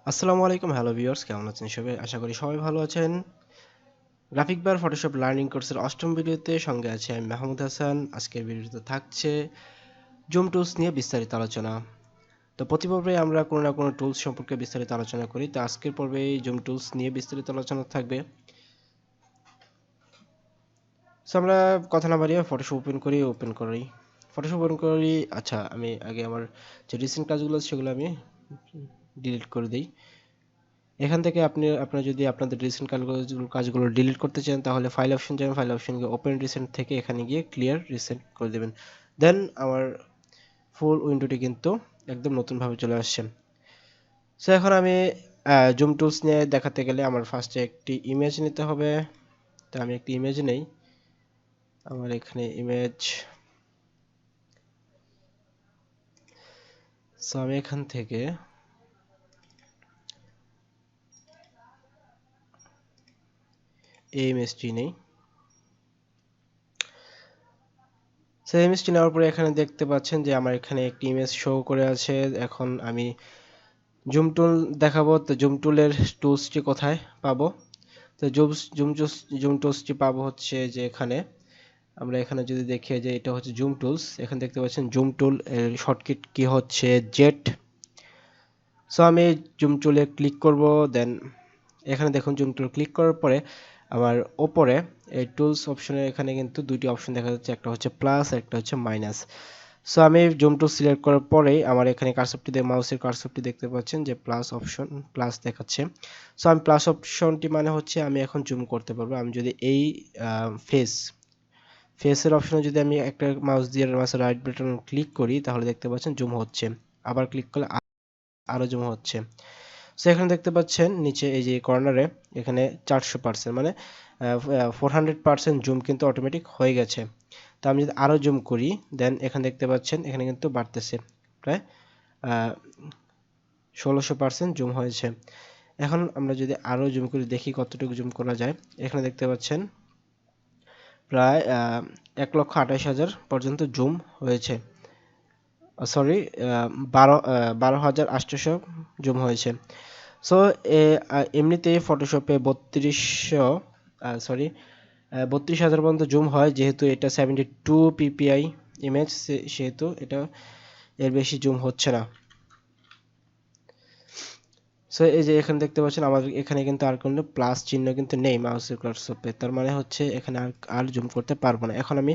আসসালামু আলাইকুম, hello viewers, কেমন আছেন সবাই? আশা করি সবাই ভালো আছেন। গ্রাফিকবার ফটোশপ লার্নিং কোর্সের অষ্টম ভিডিওতে সঙ্গে আছে আমি মাহমুদ হাসান। আজকের ভিডিওতে থাকছে জুম টুলস নিয়ে বিস্তারিত আলোচনা। তো প্রতি পর্বে আমরা কোনো না কোনো টুলস সম্পর্কে বিস্তারিত আলোচনা করি। তো আজকের পর্বে জুম টুলস নিয়ে বিস্তারিত আলোচনা থাকবে। সো আমরা কথা না বাড়িয়ে ফটোশপ ওপেন করি। ফটোশপ ওপেন করি। আচ্ছা, আমি আগে আমার যে রিসেন্ট কাজগুলো আছে সেগুলো আমি ডিলিট করে দিই। এখান থেকে আপনারা যদি আপনাদের রিসেন্ট কাজগুলো ডিলিট করতে চান তাহলে ফাইল অপশন যাবেন, ফাইল অপশন গিয়ে ওপেন রিসেন্ট থেকে এখানে গিয়ে ক্লিয়ার রিসেন্ট করে দেবেন। দেন আমার ফুল উইন্ডোটি কিন্তু একদম নতুনভাবে চলে আসছে। সো এখন আমি জুম টুলস নিয়ে দেখাতে গেলে আমার ফার্স্টে একটি ইমেজ নিতে হবে। তো আমি একটি ইমেজ নেই, আমার এখানে ইমেজ। সো আমি এখান থেকে এই ইমেজটি নেই। সেই ইমেজটি নেওয়ার পরে এখানে দেখতে পাচ্ছেন যে আমার এখানে একটি ইমেজ শো করে আছে। এখন আমি জুম টুল দেখাবো। তো জুম টুলের টুলসটি কোথায় পাবো? তো জুম টুলসটি পাবো হচ্ছে যে এখানে আমরা এখানে যদি দেখি যে এটা হচ্ছে জুম টুলস, এখানে দেখতে পাচ্ছেন জুম টুল এর শর্টকাট কি হচ্ছে জেড। সো আমি জুম টুলে ক্লিক করব। দেন এখানে দেখুন জুম টুল ক্লিক করার পরে আমার ওপরে এই টুলস অপশনে এখানে কিন্তু দুইটি অপশন দেখা যাচ্ছে, একটা হচ্ছে প্লাস, একটা হচ্ছে মাইনাস। সো আমি জুম টুল সিলেক্ট করার পরেই আমার এখানে কারসরটি দিয়ে মাউসের কারসরটি দেখতে পাচ্ছেন যে প্লাস অপশন, প্লাস দেখাচ্ছে। সো আমি প্লাস অপশনটি মানে হচ্ছে আমি এখন জুম করতে পারবো। আমি যদি এই ফেসের অপশনে যদি আমি একটা মাউস দিয়ে মাউসের রাইট বাটন ক্লিক করি তাহলে দেখতে পাচ্ছেন জুম হচ্ছে। আবার ক্লিক করলে আরো জুম হচ্ছে। সো এখানে দেখতে পাচ্ছেন নিচে এই যে কর্নারে এখানে 400% মানে 400% জুম কিন্তু অটোমেটিক হয়ে গেছে। তো আমি যদি আরো জুম করি দেন এখানে দেখতে পাচ্ছেন এখানে কিন্তু বাড়তেছে, প্রায় 1600% জুম হয়েছে। এখন আমরা যদি আরো জুম করি দেখি কতটুকু জুম করা যায়। এখানে দেখতে পাচ্ছেন প্রায় 1,28,000 পর্যন্ত জুম হয়েছে। সরি, 12,800 জুম হয়েছে। সো এমনিতেই ফটোশপে 32,000 পর্যন্ত জুম হয়, যেহেতু এটা 72 পিপিআই ইমেজ, সেহেতু এটা এর বেশি জুম হচ্ছে না। সো এই যে এখানে দেখতে পাচ্ছেন আমাদের এখানে কিন্তু আর কোনো প্লাস চিহ্ন কিন্তু নেই মাউসের কার্সরে, তার মানে হচ্ছে এখানে আর জুম করতে পারবো না। এখন আমি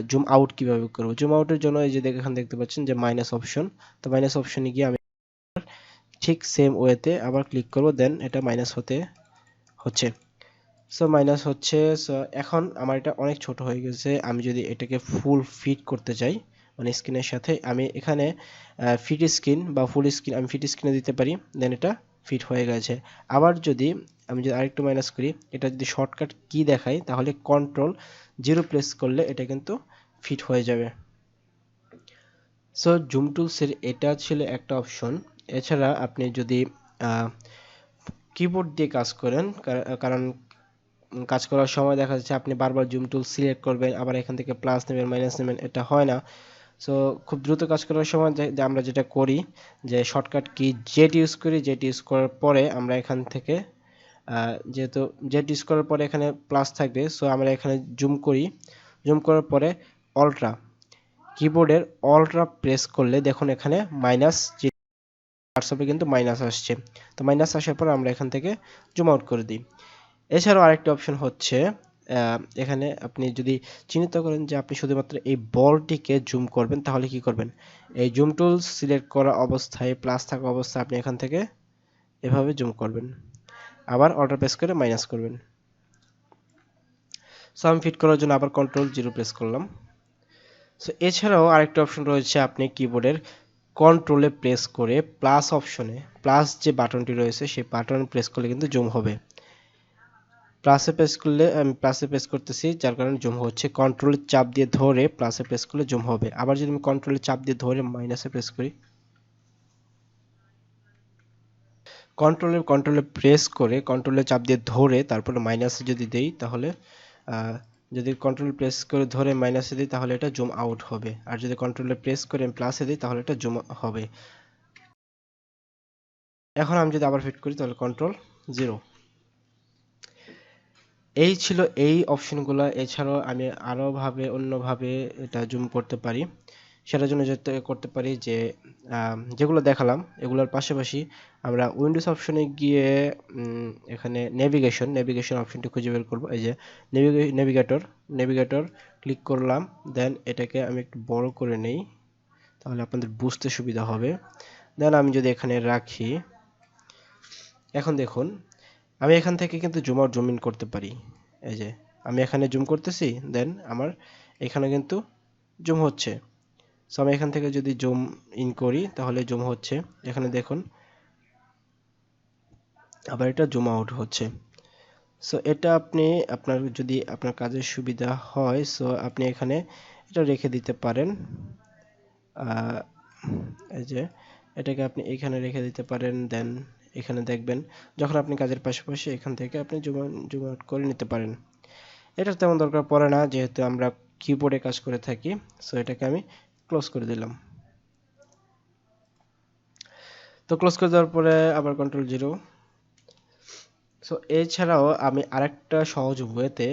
জুম আউট কিভাবে করব? জুম আউটের জন্য এই যে এখানে দেখতে পাচ্ছেন যে মাইনাস অপশন। তো মাইনাস অপশনে গিয়ে আমি ঠিক সেম ওয়েতে আবার ক্লিক করব, দেন এটা মাইনাস হচ্ছে। সো মাইনাস হচ্ছে। সো এখন আমার এটা অনেক ছোট হয়ে গেছে। আমি যদি এটাকে ফুল ফিট করতে চাই মানে স্ক্রিনের সাথে, আমি এখানে ফিট স্ক্রিন বা ফুল স্ক্রিন আমি ফিট স্ক্রিনে দিতে পারি, দেন এটা ফিট হয়ে গেছে। আবার যদি আমি যদি আরেকটু মাইনাস করি, এটা যদি শর্টকাট কি দেখাই তাহলে Ctrl 0 প্রেস করলে এটা কিন্তু ফিট হয়ে যাবে। সো জুম টুলসের এটা ছিল একটা অপশন। এছাড়া আপনি যদি কিবোর্ড দিয়ে কাজ করেন, কারণ কাজ করার সময় দেখা যাচ্ছে আপনি বারবার জুম টুল সিলেক্ট করবেন, আবার এখান থেকে প্লাস নেবেন, মাইনাস নেবেন, এটা হয় না। সো খুব দ্রুত কাজ করার সময় যে আমরা যেটা করি যে শর্টকাট কি জেড ইউজ করি। জেড ইউজ করার পরে আমরা এখান থেকে যেহেতু জেড ইউজ করার পরে এখানে প্লাস থাকবে, সো আমরা এখানে জুম করি। জুম করার পরে অল্ট্রা, কিবোর্ডের অল্ট্রা প্রেস করলে দেখুন এখানে মাইনাস, হোয়াটসঅ্যাপে কিন্তু মাইনাস আসছে। তো মাইনাস আসার পর আমরা এখান থেকে জুম আউট করে দিই। এছাড়াও আরেকটা অপশন হচ্ছে এখানে আপনি যদি চিহ্নিত করেন যে আপনি শুধুমাত্র এই বলটিকে জুম করবেন তাহলে কি করবেন? এই জুম টুল সিলেক্ট করা অবস্থায় প্লাস থাকা অবস্থায় আপনি এখান থেকে এভাবে জুম করবেন, আবার অল্টার প্রেস করে মাইনাস করবেন। সো আমি ফিট করার জন্য আবার Ctrl 0 প্রেস করলাম। সো এছাড়াও আরেকটা অপশন রয়েছে, আপনি কিবোর্ডের কন্ট্রোলে প্রেস করে প্লাস অপশনে প্লাস যে বাটনটি রয়েছে সেই বাটন প্রেস করলে কিন্তু জুম হবে। প্লাসে প্রেস করলে আমি প্লাসে প্রেস করতেছি যার কারণে জুম হচ্ছে। কন্ট্রোলের চাপ দিয়ে ধরে প্লাসে প্রেস করলে জুম হবে। আবার যদি আমি কন্ট্রোলের চাপ দিয়ে ধরে মাইনাসে প্রেস করি, কন্ট্রোলে প্রেস করে কন্ট্রোলের চাপ দিয়ে ধরে তারপরে মাইনাসে যদি দেই তাহলে যদি কন্ট্রোল প্রেস করে ধরে মাইনাসে দিই তাহলে এটা জুম আউট হবে, আর যদি কন্ট্রোলে প্রেস করে প্লাসে দিই তাহলে এটা জুম হবে। এখন আমি যদি আবার ফিট করি তাহলে কন্ট্রোল 0। এই ছিল এই অপশনগুলো। এছাড়াও আমি অন্যভাবে এটা জুম করতে পারি। সেটার জন্য যেটা করতে পারি যে যেগুলো দেখালাম এগুলোর পাশাপাশি আমরা উইন্ডোজ অপশনে গিয়ে এখানে নেভিগেশন অপশনটি খুঁজে বের করব। এই যে নেভিগেটর ক্লিক করলাম, দেন এটাকে আমি একটু বড় করে নেই তাহলে আপনাদের বুঝতে সুবিধা হবে। দেন আমি যদি এখানে রাখি, এখন দেখুন আমি এখান থেকে কিন্তু জুম আউট জুম ইন করতে পারি। এই যে আমি এখানে জুম করতেছি, দেন আমার এখানে কিন্তু জুম হচ্ছে। সো আমি এখান থেকে যদি জুম ইন করি তাহলে জুম হচ্ছে, এখানে দেখুন আবার এটা জুম আউট হচ্ছে। সো এটা আপনি যদি আপনার কাজের সুবিধা হয় সো আপনি এখানে এটা রেখে দিতে পারেন। এই যে এটাকে আপনি এখানে রেখে দিতে পারেন, দেন এখানে দেখবেন যখন আপনি কাজের পাশাপাশি এখান থেকে আপনি জুম আউট করে নিতে পারেন। এটার তেমন দরকার পড়ে না যেহেতু আমরা কিবোর্ডে কাজ করে থাকি। সো এটাকে আমি ক্লোজ করে দিলাম। তো ক্লোজ করে দেওয়ার পরে আবার কন্ট্রোল 0। সো এছাড়াও আমি আরেকটা সহজ ওয়েতে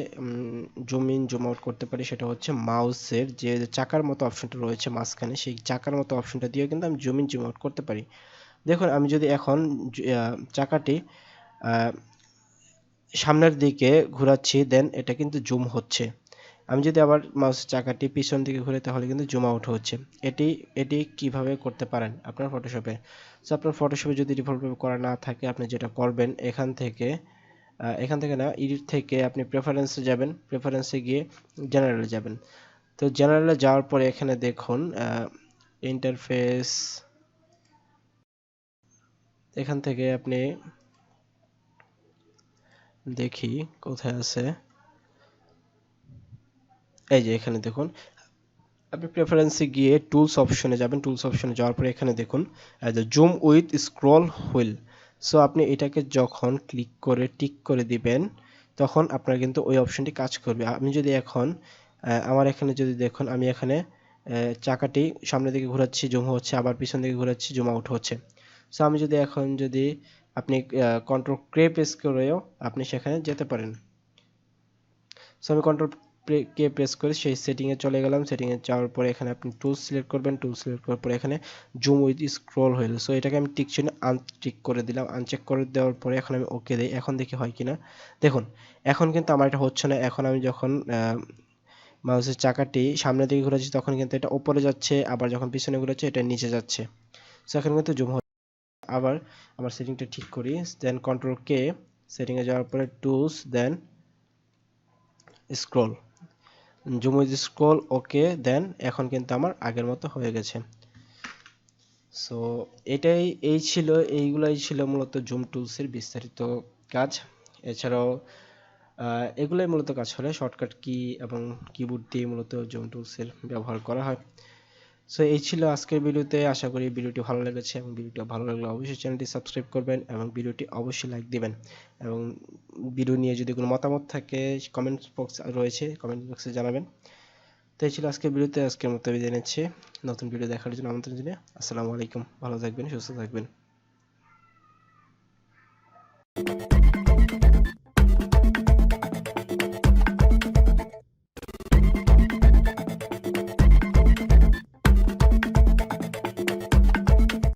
জুম ইন জুম আউট করতে পারি, সেটা হচ্ছে মাউসের যে চাকার মতো অপশনটা রয়েছে মাঝখানে, সেই চাকার মতো অপশনটা দিয়ে কিন্তু আমি জুম ইন জুম আউট করতে পারি। দেখুন আমি যদি এখন চাকাটি সামনের দিকে ঘোরাচ্ছি, দেন এটা কিন্তু জুম হচ্ছে। আমি যদি আবার মাউসের চাকাটি পিছন দিকে ঘুরে তাহলে কিন্তু জুম আউট হচ্ছে। এটি এটি কিভাবে করতে পারেন আপনার ফটোশপে? সো আপনার ফটোশপে যদি ডিফল্টভাবে করা না থাকে আপনি যেটা করবেন এখান থেকে না, এডিট থেকে আপনি প্রেফারেন্সে যাবেন, প্রেফারেন্সে গিয়ে জেনারেলে যাবেন। তো জেনারেলে যাওয়ার পরে এখানে দেখুন ইন্টারফেস, এখান থেকে আপনি দেখি কোথায় আছে, এই যে এখানে দেখুন আপনি প্রেফারেন্সে গিয়ে টুলস অপশনে যাবেন। টুলস অপশনে যাওয়ার পরে এখানে দেখুন zoom with scroll wheel. So আপনি এটাকে যখন ক্লিক করে টিক করে দিবেন তখন আপনার কিন্তু ওই অপশনটি কাজ করবে। আমি যদি এখন আমার এখানে যদি দেখুন আমি এখানে চাকাটি সামনের দিকে ঘোরাচ্ছি জুম হচ্ছে, আবার পিছন দিকে ঘোরাচ্ছি জুম আউট হচ্ছে। সো আমি যদি এখন যদি আপনি কন্ট্রোল প্রেস করেও আপনি সেখানে যেতে পারেন। সো আমি কন্ট্রোল কে প্রেস করে সেই সেটিংয়ে চলে গেলাম। সেটিংয়ে যাওয়ার পরে এখানে আপনি টুল সিলেক্ট করবেন। টুল সিলেক্ট করার পরে এখানে zoom with scroll wheel, so এটাকে আমি টিক চিহ্ন আনটিক করে দিলাম। আনচেক করে দেওয়ার পরে এখন আমি ওকে দিই। এখন দেখি হয় কিনা। দেখুন এখন কিন্তু আমার এটা হচ্ছে না। এখন আমি যখন মাউসের চাকাটি সামনের দিকে ঘোরাচ্ছি তখন কিন্তু এটা উপরে যাচ্ছে, আবার যখন পিছনে ঘোরাচ্ছে এটা নিচে যাচ্ছে। সো এখন কিন্তু জুম হচ্ছে। আবার আমার সেটিংটা ঠিক করি, দেন কন্ট্রোল কে, সেটিংয়ে যাওয়ার পরে tools, then scroll, zoom with scroll, okay, then এখন কিন্তু আমার আগের মতো হয়ে গেছে। সো এইগুলাই ছিল মূলত জুম টুলসের বিস্তারিত কাজ। এছাড়াও এগুলাই মূলত কাজ হলে শর্টকাট কি এবং কিবোর্ড দিয়ে মূলত জুম টুলসের ব্যবহার করা হয়। সো এই ছিল আজকের ভিডিওতে। আশা করি ভিডিওটি ভালো লেগেছে এবং ভিডিওটি ভালো লাগলে অবশ্যই চ্যানেলটি সাবস্ক্রাইব করবেন এবং ভিডিওটি অবশ্যই লাইক দিবেন। এবং ভিডিও নিয়ে যদি কোনো মতামত থাকে কমেন্ট বক্স রয়েছে, কমেন্ট বক্সে জানাবেন। তো এই ছিল আজকের ভিডিওতে। আজকের মতো বিদায় নিচ্ছি। নতুন ভিডিও দেখার জন্য আমন্ত্রণ জানিয়ে আসসালামু আলাইকুম। ভালো থাকবেন, সুস্থ থাকবেন।